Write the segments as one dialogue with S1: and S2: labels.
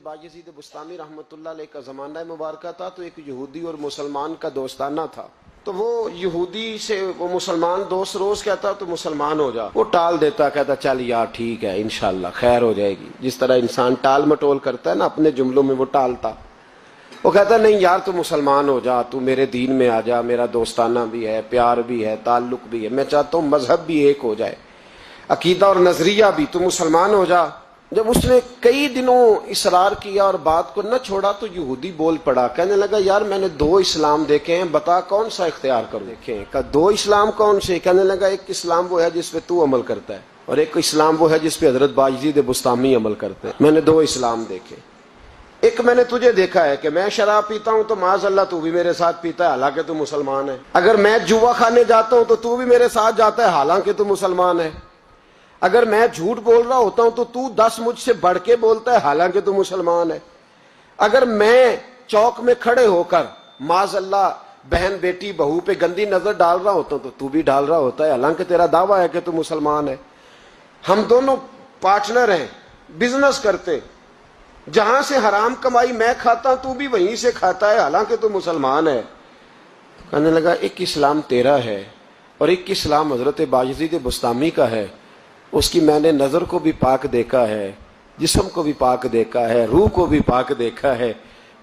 S1: بایزید بستامی رحمۃ اللہ علیہ کا زمانہ مبارکہ تھا، تو ایک یہودی اور مسلمان کا دوستانہ تھا. تو وہ یہودی سے وہ مسلمان دوست روز کہتا تو مسلمان ہو جا، وہ ٹال دیتا، کہتا چل یار ٹھیک ہے انشاءاللہ خیر ہو جائے گی. جس طرح انسان ٹال مٹول کرتا ہے نا اپنے جملوں میں، وہ ٹالتا. وہ کہتا نہیں یار تو مسلمان ہو جا، تو میرے دین میں آ جا، میرا دوستانہ بھی ہے، پیار بھی ہے، تعلق بھی ہے، میں چاہتا ہوں مذہب بھی ایک ہو جائے، عقیدہ اور نظریہ بھی، تو مسلمان ہو جا. جب اس نے کئی دنوں اصرار کیا اور بات کو نہ چھوڑا تو یہودی بول پڑا، کہنے لگا یار میں نے 2 اسلام دیکھے ہیں، بتا کون سا اختیار کروں. دیکھیں کہ 2 اسلام کون سے؟ کہنے لگا ایک اسلام وہ ہے جس پہ تو عمل کرتا ہے، اور ایک اسلام وہ ہے جس پہ حضرت بایزید بستامی عمل کرتے ہیں. میں نے 2 اسلام دیکھے. ایک میں نے تجھے دیکھا ہے کہ میں شراب پیتا ہوں تو معاذ اللہ تو بھی میرے ساتھ پیتا ہے حالانکہ تو مسلمان ہے. اگر میں جوا کھانے جاتا ہوں تو بھی میرے ساتھ جاتا ہے حالانکہ تو مسلمان ہے. اگر میں جھوٹ بول رہا ہوتا ہوں تو 10 مجھ سے بڑھ کے بولتا ہے حالانکہ تو مسلمان ہے. اگر میں چوک میں کھڑے ہو کر معاذ اللہ بہن بیٹی بہو پہ گندی نظر ڈال رہا ہوتا ہوں تو بھی ڈال رہا ہوتا ہے حالانکہ تیرا دعویٰ ہے کہ تو مسلمان ہے. ہم دونوں پارٹنر ہیں، بزنس کرتے، جہاں سے حرام کمائی میں کھاتا ہوں تو بھی وہیں سے کھاتا ہے حالانکہ تو مسلمان ہے. کہنے لگا ایک اسلام تیرا ہے اور ایک اسلام حضرت بایزید بستامی کا ہے. اس کی میں نے نظر کو بھی پاک دیکھا ہے، جسم کو بھی پاک دیکھا ہے، روح کو بھی پاک دیکھا ہے.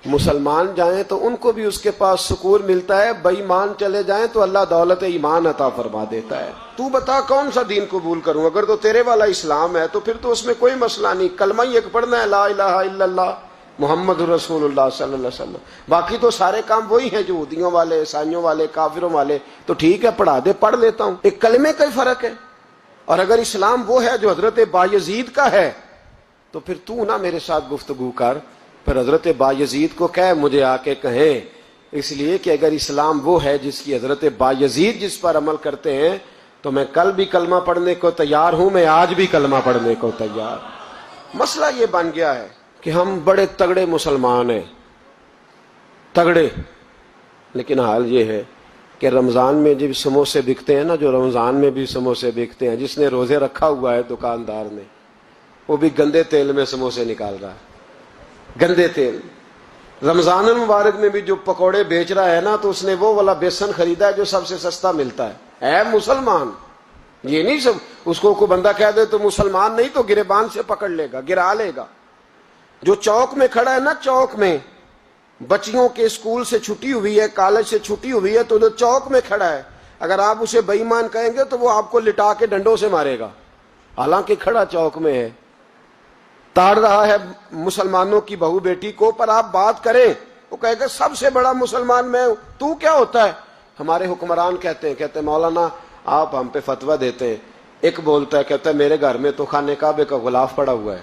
S1: مسلمان جائیں تو ان کو بھی اس کے پاس سکون ملتا ہے، بے ایمان چلے جائیں تو اللہ دولت ایمان عطا فرما دیتا ہے. تو بتا کون سا دین قبول کروں؟ اگر تو تیرے والا اسلام ہے تو پھر تو اس میں کوئی مسئلہ نہیں، کلمہ ہی ایک پڑھنا ہے، لا الہ الا اللہ محمد رسول اللہ صلی اللہ علیہ وسلم. باقی تو سارے کام وہی ہیں جو یہودیوں والے، عیسائیوں والے، کافروں والے. تو ٹھیک ہے پڑھا دے، پڑھ لیتا ہوں. ایک کلمے کا ہی فرق ہے. اور اگر اسلام وہ ہے جو حضرت بایزید کا ہے تو پھر تو نہ میرے ساتھ گفتگو کر، پھر حضرت بایزید کو کہہ مجھے آ کے کہیں. اس لیے کہ اگر اسلام وہ ہے جس کی حضرت بایزید جس پر عمل کرتے ہیں تو میں کل بھی کلمہ پڑھنے کو تیار ہوں، میں آج بھی کلمہ پڑھنے کو تیار. مسئلہ یہ بن گیا ہے کہ ہم بڑے تگڑے مسلمان ہیں، تگڑے، لیکن حال یہ ہے کہ رمضان میں جب سموسے بکتے ہیں نا، جو رمضان میں بھی سموسے بکتے ہیں، جس نے روزے رکھا ہوا ہے دکاندار نے، وہ بھی گندے تیل میں سموسے نکال رہا ہے، گندے تیل. رمضان المبارک میں بھی جو پکوڑے بیچ رہا ہے نا، تو اس نے وہ والا بیسن خریدا ہے جو سب سے سستا ملتا ہے. اے مسلمان، یہ نہیں سب اس کو کوئی بندہ کہہ دے تو مسلمان نہیں، تو گریبان سے پکڑ لے گا، گرا لے گا. جو چوک میں کھڑا ہے نا، چوک میں بچیوں کے اسکول سے چھٹی ہوئی ہے، کالج سے چھٹی ہوئی ہے، تو جو چوک میں کھڑا ہے اگر آپ اسے بے ایمان کہیں گے تو وہ آپ کو لٹا کے ڈنڈوں سے مارے گا، حالانکہ کھڑا چوک میں ہے، تاڑ رہا ہے مسلمانوں کی بہو بیٹی کو. پر آپ بات کریں وہ کہے گا سب سے بڑا مسلمان میں ہوں، تو کیا ہوتا ہے؟ ہمارے حکمران کہتے ہیں مولانا آپ ہم پہ فتویٰ دیتے ہیں. ایک بولتا ہے کہتا ہے میرے گھر میں تو خانہ کعبے کا غلاف پڑا ہوا ہے.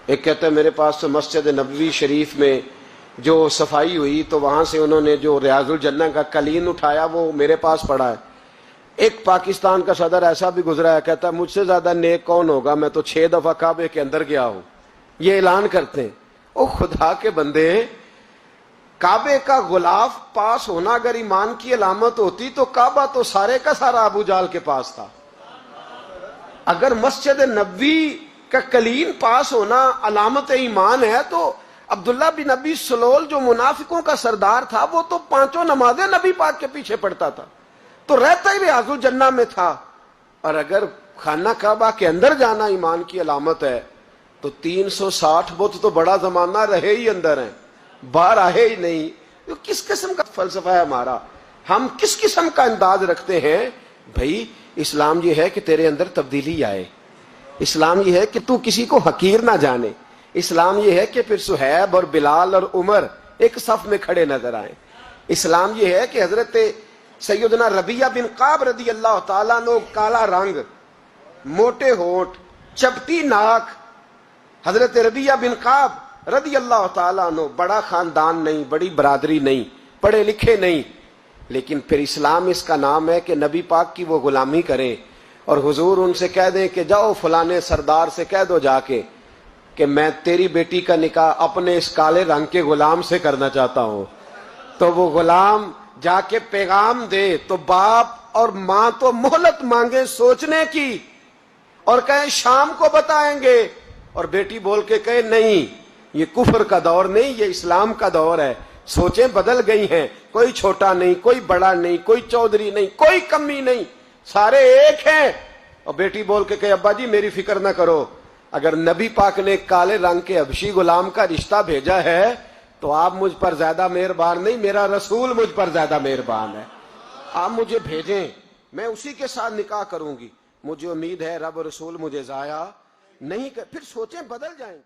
S1: ایک کہتا ہے میرے پاس تو مسجد نبوی شریف میں جو صفائی ہوئی تو وہاں سے انہوں نے جو ریاض الجنہ کا قلین اٹھایا وہ میرے پاس پڑا ہے. ایک پاکستان کا صدر ایسا بھی گزرا ہے، کہتا ہے مجھ سے زیادہ نیک کون ہوگا، میں تو 6 دفعہ کعبے کے اندر گیا ہوں. یہ اعلان کرتے ہیں. او خدا کے بندے، کعبے کا غلاف پاس ہونا اگر ایمان کی علامت ہوتی تو کعبہ تو سارے کا سارا ابو جال کے پاس تھا. اگر مسجد نبوی کا قلین پاس ہونا علامت ایمان ہے تو عبداللہ بن ابی سلول جو منافقوں کا سردار تھا وہ تو 5 نمازیں نبی پاک کے پیچھے پڑھتا تھا، تو رہتا ہی ریاض الجنہ میں تھا. اور اگر خانہ کعبہ کے اندر جانا ایمان کی علامت ہے تو 360 بت تو بڑا زمانہ رہے ہی اندر ہیں، باہر آئے ہی نہیں. تو کس قسم کا فلسفہ ہے ہمارا؟ ہم کس قسم کا انداز رکھتے ہیں؟ بھائی اسلام یہ ہے کہ تیرے اندر تبدیلی آئے، اسلام یہ ہے کہ تو کسی کو حقیر نہ جانے، اسلام یہ ہے کہ پھر صہیب اور بلال اور عمر ایک صف میں کھڑے نظر آئیں. اسلام یہ ہے کہ حضرت سیدنا ربیعہ بن قعب رضی اللہ تعالیٰ عنہ، کالا رنگ، موٹے ہونٹ، چپٹی ناک، حضرت ربیعہ بن قعب رضی اللہ تعالیٰ عنہ، بڑا خاندان نہیں، بڑی برادری نہیں، پڑھے لکھے نہیں، لیکن پھر اسلام اس کا نام ہے کہ نبی پاک کی وہ غلامی کریں. اور حضور ان سے کہہ دیں کہ جاؤ فلانے سردار سے کہہ دو جا کے کہ میں تیری بیٹی کا نکاح اپنے اس کالے رنگ کے غلام سے کرنا چاہتا ہوں. تو وہ غلام جا کے پیغام دے تو باپ اور ماں تو مہلت مانگے سوچنے کی اور کہیں شام کو بتائیں گے، اور بیٹی بول کے کہے نہیں یہ کفر کا دور نہیں، یہ اسلام کا دور ہے. سوچیں بدل گئی ہیں. کوئی چھوٹا نہیں، کوئی بڑا نہیں، کوئی چودھری نہیں، کوئی کمی نہیں، سارے ایک ہیں. اور بیٹی بول کے کہ ابا جی میری فکر نہ کرو، اگر نبی پاک نے کالے رنگ کے حبشی غلام کا رشتہ بھیجا ہے تو آپ مجھ پر زیادہ مہربان نہیں، میرا رسول مجھ پر زیادہ مہربان ہے. آپ مجھے بھیجیں، میں اسی کے ساتھ نکاح کروں گی. مجھے امید ہے رب رسول مجھے ضائع نہیں کر. پھر سوچیں بدل جائیں.